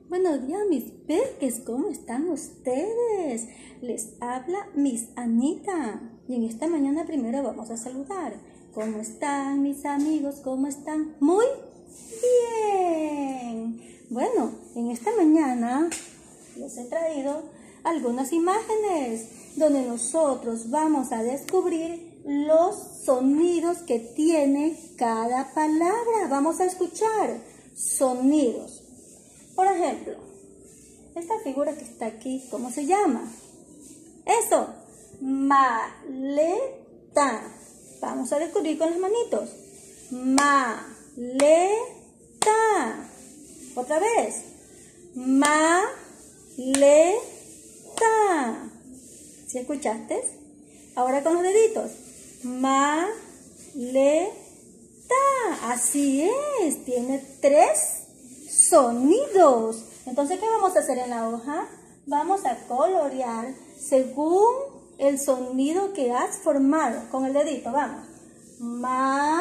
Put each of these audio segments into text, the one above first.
Buenos días, mis peques, ¿cómo están ustedes? Les habla Miss Anita y en esta mañana primero vamos a saludar. ¿Cómo están mis amigos? ¿Cómo están? Muy bien. Bueno, en esta mañana les he traído algunas imágenes donde nosotros vamos a descubrir los sonidos que tiene cada palabra. Vamos a escuchar sonidos. Por ejemplo, esta figura que está aquí, ¿cómo se llama? Eso, maleta. Vamos a descubrir con las manitos. Maleta. Otra vez. Maleta. ¿Sí escuchaste? Ahora con los deditos. Maleta. Así es, tiene 3 sonidos. Entonces, ¿qué vamos a hacer en la hoja? Vamos a colorear según el sonido que has formado. Con el dedito, vamos. Maleta.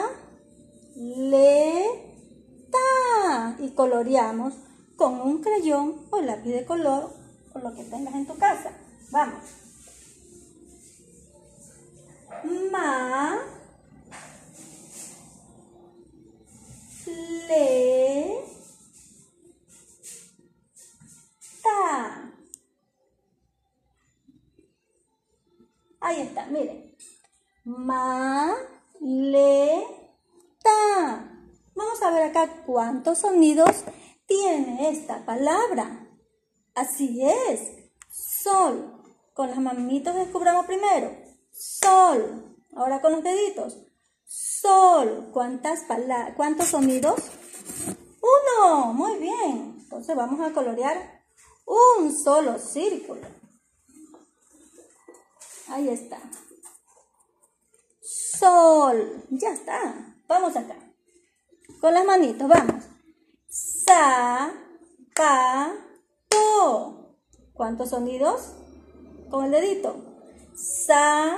Y coloreamos con un crayón o lápiz de color o lo que tengas en tu casa. Vamos. Ahí está, miren. Maleta. Vamos a ver acá cuántos sonidos tiene esta palabra. Así es. Sol. Con las manitos descubramos primero. Sol. Ahora con los deditos. Sol. ¿Cuántos sonidos? 1. Muy bien. Entonces vamos a colorear un solo círculo. Ahí está. Sol. Ya está. Vamos acá. Con las manitos, vamos. Zapato. ¿Cuántos sonidos? Con el dedito. Zapato.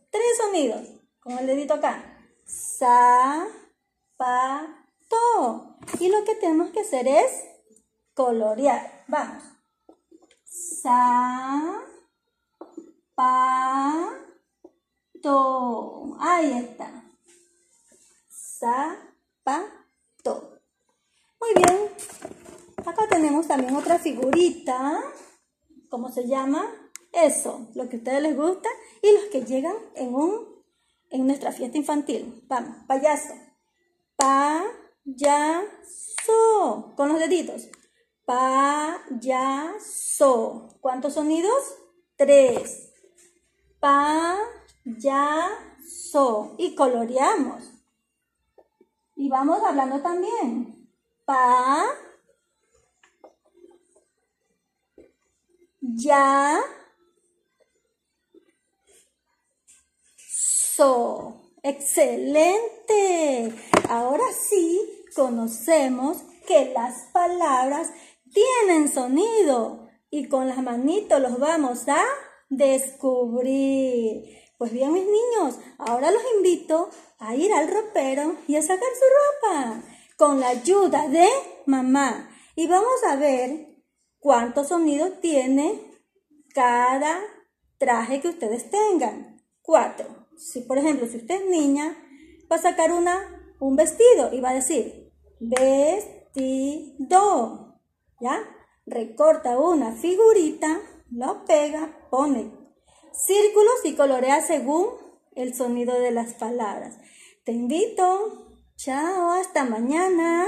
3 sonidos. Con el dedito acá. Zapato. Y lo que tenemos que hacer es colorear. Vamos. Zapato. Ahí está. Zapato. Muy bien. Acá tenemos también otra figurita. ¿Cómo se llama? Eso, lo que a ustedes les gusta y los que llegan en nuestra fiesta infantil. Vamos, payaso. Payaso. Con los deditos. Payaso. ¿Cuántos sonidos? 3. Payaso. Y coloreamos. Y vamos hablando también. Payaso. ¡Excelente! Ahora sí conocemos que las palabras tienen sonido y con las manitos los vamos a descubrir. Pues bien, mis niños, ahora los invito a ir al ropero y a sacar su ropa con la ayuda de mamá. Y vamos a ver cuántos sonidos tiene cada traje que ustedes tengan. 4. Si, por ejemplo, si usted es niña, va a sacar un vestido y va a decir vestido. ¿Ya? Recorta una figurita, lo pega, pone círculos y colorea según el sonido de las palabras. Te invito. Chao, hasta mañana.